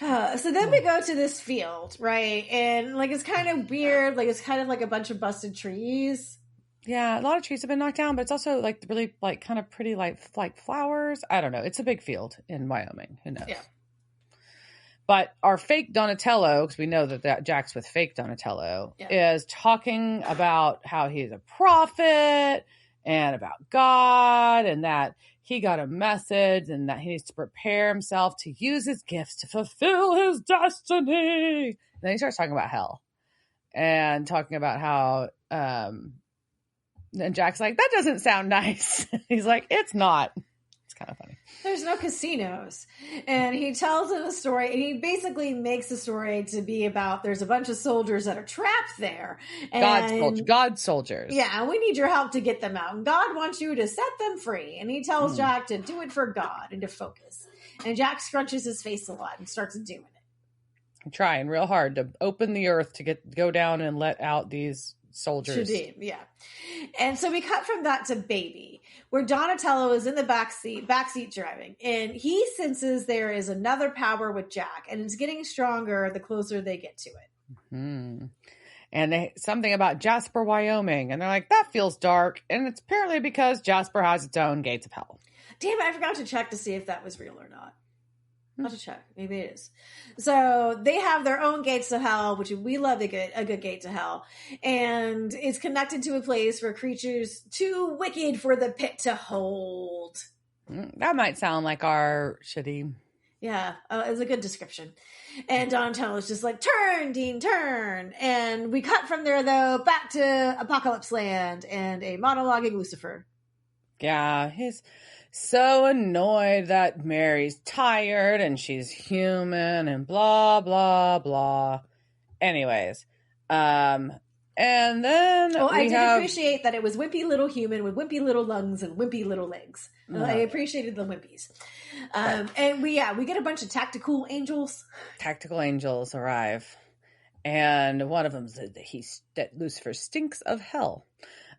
So then we go to this field, right? And it's kind of weird. It's kind of like a bunch of busted trees. Yeah, a lot of trees have been knocked down, but it's also really kind of pretty like flowers. I don't know. It's a big field in Wyoming. Who knows? Yeah. But our fake Donatello, because we know that Jack's with fake Donatello, is talking about how he's a prophet and about God and that he got a message and that he needs to prepare himself to use his gifts to fulfill his destiny. And then he starts talking about hell and talking about how... And Jack's like, that doesn't sound nice. He's like, it's not. It's kind of funny. There's no casinos. And he tells him a story, and he basically makes the story to be about there's a bunch of soldiers that are trapped there. And God soldiers. Yeah, and we need your help to get them out. And God wants you to set them free. And he tells Jack to do it for God and to focus. And Jack scrunches his face a lot and starts doing it. I'm trying real hard to open the earth to go down and let out these soldiers. Yeah. And so we cut from that to Baby, where Donatello is in the backseat driving, and he senses there is another power with Jack, and it's getting stronger the closer they get to it. And something about Jasper, Wyoming, and they're like, that feels dark, and it's apparently because Jasper has its own gates of hell. Damn it, I forgot to check to see if that was real or not. I'll have to check. Maybe it is. So they have their own gates to hell, which we love a good gate to hell. And it's connected to a place for creatures too wicked for the pit to hold. That might sound like our shitty. Yeah, it's a good description. And Donatello's just like, turn, Dean, turn. And we cut from there, though, back to Apocalypse Land and a monologuing Lucifer. Yeah, he's so annoyed that Mary's tired and she's human and blah, blah, blah. Anyways, and then I did appreciate that it was wimpy little human with wimpy little lungs and wimpy little legs. I appreciated the wimpies. And we get a bunch of tactical angels. Tactical angels arrive. And one of them said that Lucifer stinks of hell.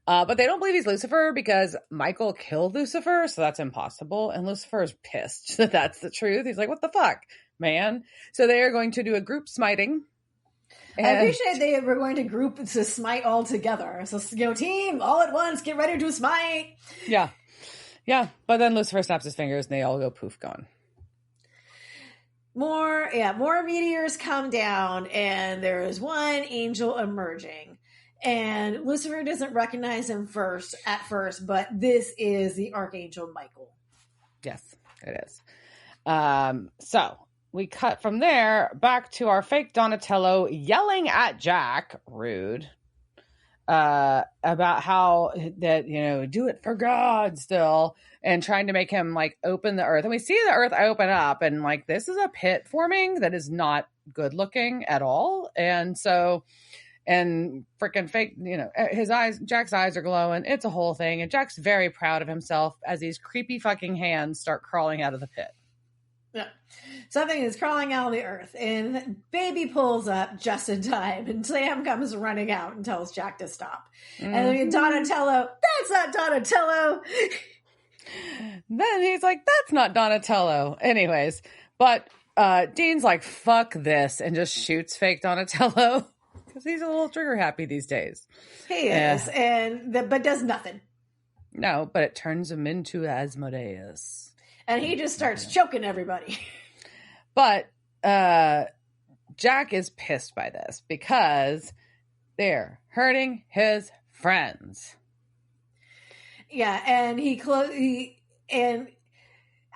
But they don't believe he's Lucifer because Michael killed Lucifer, so that's impossible. And Lucifer is pissed that that's the truth. He's like, what the fuck, man? So they are going to do a group smiting. I appreciate they were going to smite all together. So, team, all at once, get ready to smite. Yeah. Yeah. But then Lucifer snaps his fingers and they all go poof, gone. More meteors come down and there is one angel emerging. And Lucifer doesn't recognize him at first, but this is the Archangel Michael. Yes, it is. So we cut from there back to our fake Donatello yelling at Jack, rude, about how that, do it for God still, and trying to make him open the earth. And we see the earth open up and this is a pit forming that is not good looking at all. And so and freaking fake, Jack's eyes are glowing. It's a whole thing. And Jack's very proud of himself as these creepy fucking hands start crawling out of the pit. Yeah. Something is crawling out of the earth, and baby pulls up just in time, and Sam comes running out and tells Jack to stop. Mm-hmm. And then Donatello, that's not Donatello. Then he's like, that's not Donatello. Anyways, but Dean's like, fuck this, and just shoots fake Donatello because he's a little trigger happy these days. He is, but does nothing. No, but it turns him into Asmodeus. And he just starts choking everybody. But Jack is pissed by this because they're hurting his friends. Yeah, and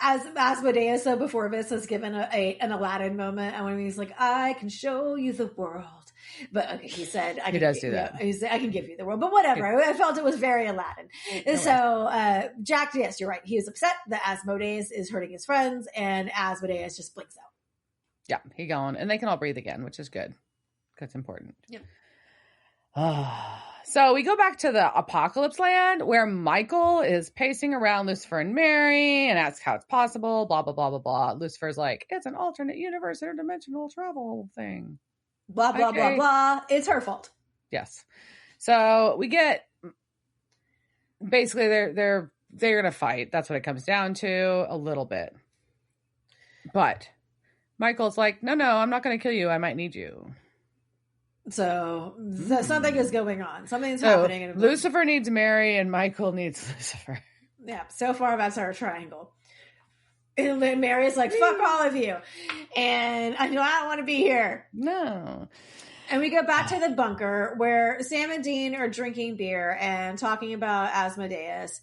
as Asmodeus before this has given an Aladdin moment, and when he's like, "I can show you the world," but he said, "He does do that." He said, "I can give you the world," but whatever. I felt it was very Aladdin. No so Jack, yes, you're right. He is upset that Asmodeus is hurting his friends, and Asmodeus just blinks out. Yeah, he gone, and they can all breathe again, which is good. That's important. Yep. So we go back to the Apocalypse Land where Michael is pacing around Lucifer and Mary and asks how it's possible, blah, blah, blah, blah, blah. Lucifer's like, it's an alternate universe, interdimensional travel thing. Blah, blah, blah, blah. It's her fault. Yes. So we get, basically they're going to fight. That's what it comes down to a little bit. But Michael's like, no, I'm not going to kill you. I might need you. So something is going on. Something's happening. Lucifer needs Mary and Michael needs Lucifer. Yeah, so far that's our triangle. And then Mary's like, fuck all of you. And I know I don't want to be here. No. And we go back to the bunker where Sam and Dean are drinking beer and talking about Asmodeus.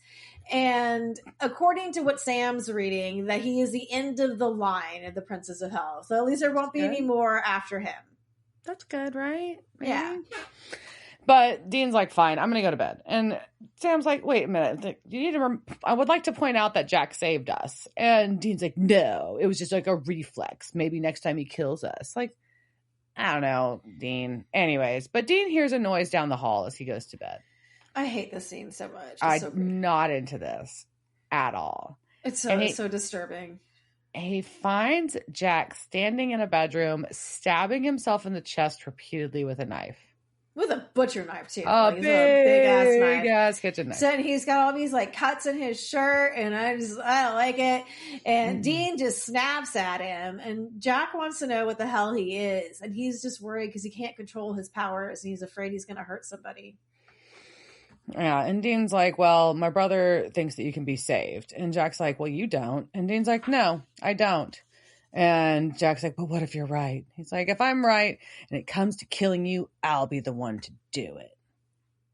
And according to what Sam's reading, that he is the end of the line of the Princes of Hell. So at least there won't be any more after him. That's good, right? Maybe? Yeah. But Dean's like, fine, I'm going to go to bed. And Sam's like, wait a minute. You need to I would like to point out that Jack saved us. And Dean's like, no, it was just like a reflex. Maybe next time he kills us. Like, I don't know, Dean. Anyways, but Dean hears a noise down the hall as he goes to bed. I hate this scene so much. I'm not into this at all. It's so disturbing. He finds Jack standing in a bedroom, stabbing himself in the chest repeatedly with a knife. With a butcher knife, too. A big ass kitchen knife. So and he's got all these cuts in his shirt, and I don't like it. And Dean just snaps at him, and Jack wants to know what the hell he is. And he's just worried because he can't control his powers, and he's afraid he's going to hurt somebody. Yeah, and Dean's like, well, my brother thinks that you can be saved. And Jack's like, well, you don't. And Dean's like, no, I don't. And Jack's like, but what if you're right? He's like, if I'm right and it comes to killing you, I'll be the one to do it.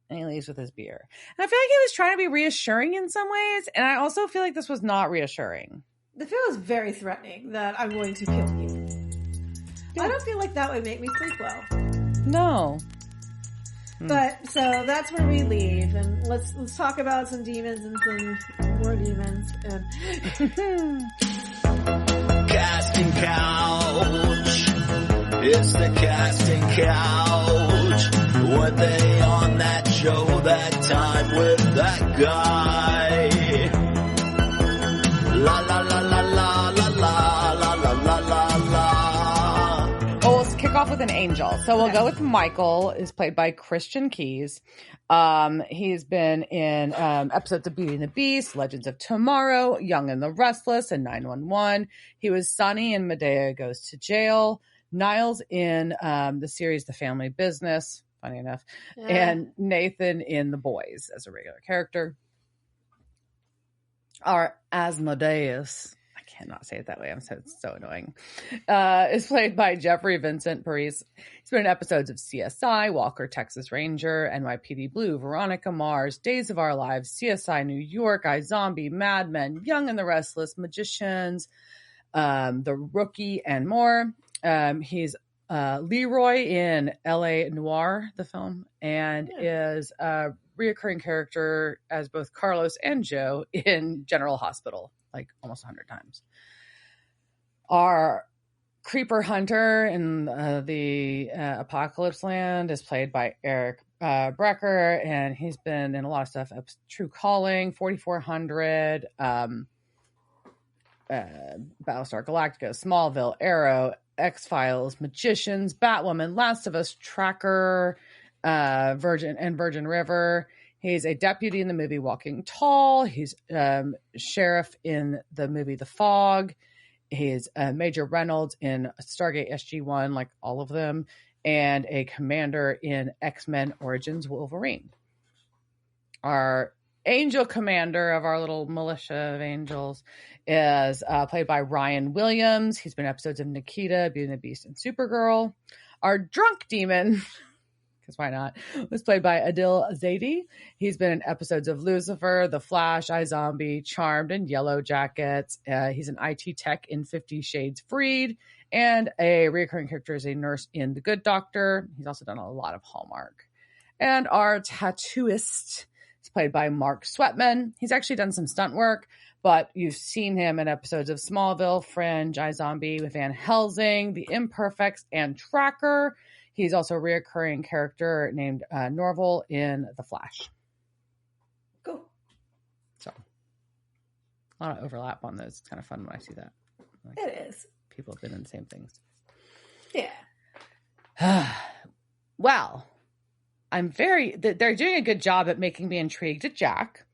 And he leaves with his beer. And I feel like he was trying to be reassuring in some ways. And I also feel like this was not reassuring. The film was very threatening that I'm going to kill you. Yeah. I don't feel like that would make me sleep well. No. But so that's where we leave, and let's talk about some demons and some more demons. Casting couch, it's the casting couch. Were they on that show that time with that guy? La la la la la la la la la la la la. Well, let's kick off with an angel. So we'll go with Michael, is played by Christian Keys. He's been in episodes of Beauty and the Beast, Legends of Tomorrow, Young and the Restless, and 911. He was Sonny in Medea Goes to Jail, Niles in the series The Family Business, funny enough, and Nathan in The Boys as a regular character. Our Asmodeus, I cannot say it that way, I'm so annoying, is played by Jeffrey Vincent Parise. He's been in episodes of CSI, Walker, Texas Ranger, NYPD Blue, Veronica Mars, Days of Our Lives, CSI New York, iZombie, Mad Men, Young and the Restless, Magicians, The Rookie, and more. He's Leroy in LA Noire, the film, and is a reoccurring character as both Carlos and Joe in General Hospital, like almost 100 times. Our Creeper Hunter in the Apocalypse Land is played by Eric Brecker, and he's been in a lot of stuff. True Calling, 4400, Battlestar Galactica, Smallville, Arrow, X-Files, Magicians, Batwoman, Last of Us, Tracker, Virgin River. He's a deputy in the movie Walking Tall. He's sheriff in the movie The Fog. He's Major Reynolds in Stargate SG-1, like all of them, and a commander in X-Men Origins Wolverine. Our angel commander of our little militia of angels is played by Ryan Williams. He's been in episodes of Nikita, Beauty and the Beast, and Supergirl. Our drunk demon, because why not, was played by Adil Zaidi. He's been in episodes of Lucifer, The Flash, iZombie, Charmed, and Yellow Jackets. He's an IT tech in 50 Shades Freed, and a recurring character as a nurse in The Good Doctor. He's also done a lot of Hallmark. And our tattooist is played by Mark Sweatman. He's actually done some stunt work, but you've seen him in episodes of Smallville, Fringe, iZombie with Van Helsing, The Imperfects, and Tracker. He's also a reoccurring character named Norval in The Flash. Cool. So, a lot of overlap on those. It's kind of fun when I see that. Like, it is. People have been in the same things. Yeah. Well, they're doing a good job at making me intrigued at Jack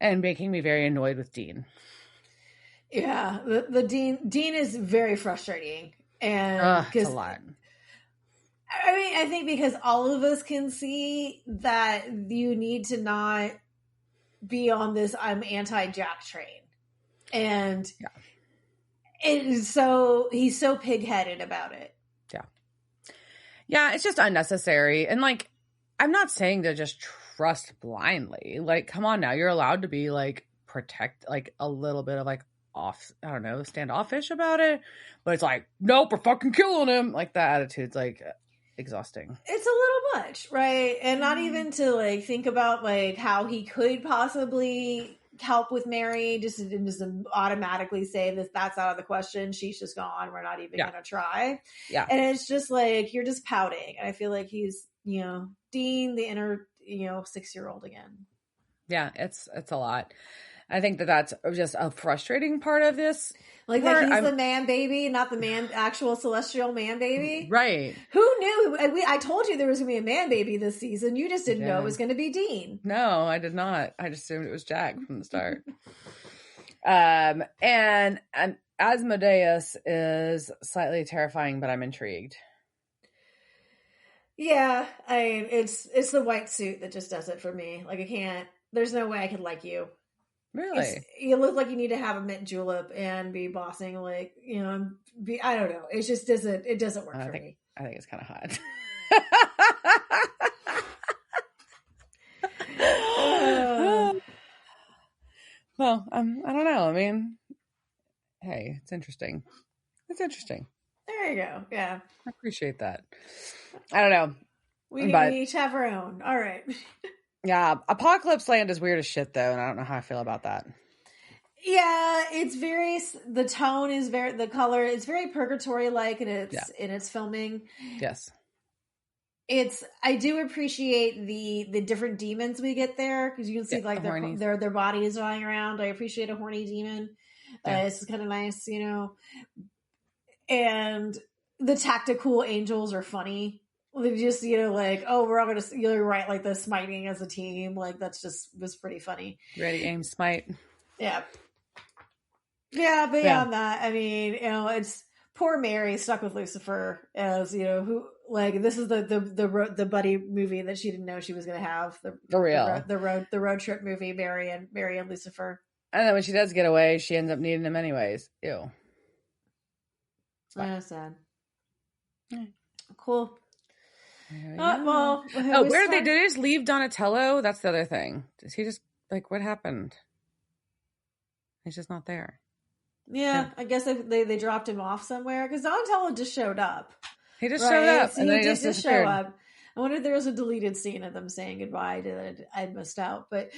and making me very annoyed with Dean. Yeah. The Dean is very frustrating. And it's a lot. I mean, I think because all of us can see that you need to not be on this I'm anti-Jack train. And it is he's so pig-headed about it. Yeah. Yeah, it's just unnecessary. And like, I'm not saying to just trust blindly. Like, come on now. You're allowed to be like, protect, like a little bit of like standoffish about it. But it's like, nope, we're fucking killing him. Like, that attitude's like exhausting. It's a little much, right? And not even to like think about like how he could possibly help with Mary, just automatically say that that's out of the question. She's just gone. We're not even gonna try. Yeah. And it's just like you're just pouting. And I feel like he's, Dean, the inner, 6-year-old again. Yeah, it's a lot. I think that's just a frustrating part of this. Like that he's the man baby, not the actual celestial man baby. Right. Who knew? I told you there was going to be a man baby this season. You just didn't know it was going to be Dean. No, I did not. I just assumed it was Jack from the start. And Asmodeus is slightly terrifying, but I'm intrigued. Yeah, I mean, it's the white suit that just does it for me. Like, I can't. There's no way I could like you. Really? You look like you need to have a mint julep and be bossing, like, I don't know. It just doesn't work for me. I think it's kind of hot. Well, I don't know. I mean, hey, it's interesting. It's interesting. There you go. Yeah. I appreciate that. I don't know. We each have our own. All right. Yeah, Apocalypse Land is weird as shit, though, and I don't know how I feel about that. Yeah, the tone is the color, it's very purgatory-like in its filming. Yes. I do appreciate the different demons we get there, because you can see like their bodies lying around. I appreciate a horny demon. This is kind of nice, and the tactical angels are funny. They just, like, oh, we're all going to, you're right, like the smiting as a team. Like, was pretty funny. Ready, aim, smite. Yeah. Yeah, beyond that, I mean, it's poor Mary stuck with Lucifer as, who, like, this is the buddy movie that she didn't know she was going to have. For real. The road trip movie, Mary and Lucifer. And then when she does get away, she ends up needing him anyways. Ew. Sad. Yeah. Cool. Where did they just leave Donatello? That's the other thing. Does he just, like, what happened? He's just not there. Yeah, I guess they dropped him off somewhere, because Donatello just showed up. He just showed up, so and then he he just show up. I wonder if there was a deleted scene of them saying goodbye that I'd missed out, but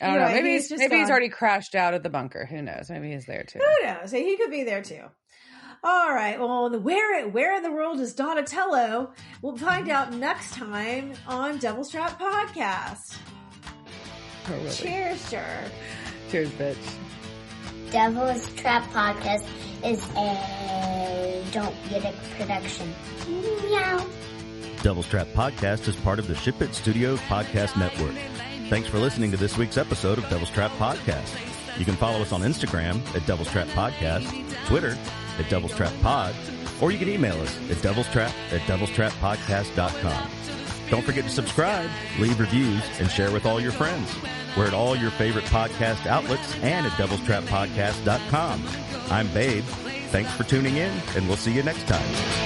I don't know. Maybe he's already crashed out at the bunker. Who knows? Maybe he's there too. Who knows? He could be there too. All right. Well, where in the world is Donatello? We'll find out next time on Devil's Trap Podcast. Oh, really? Cheers, Jer. Cheers, bitch. Devil's Trap Podcast is a Don't Get It production. Meow. Devil's Trap Podcast is part of the Ship It Studios Podcast Network. Thanks for listening to this week's episode of Devil's Trap Podcast. You can follow us on Instagram at Devil's Trap Podcast, Twitter at Devil's Trap Pod, or you can email us at devilstrap@devilstrappodcast.com. Don't forget to subscribe, leave reviews, and share with all your friends. We're at all your favorite podcast outlets and at devilstrappodcast.com. I'm Babe. Thanks for tuning in, and we'll see you next time.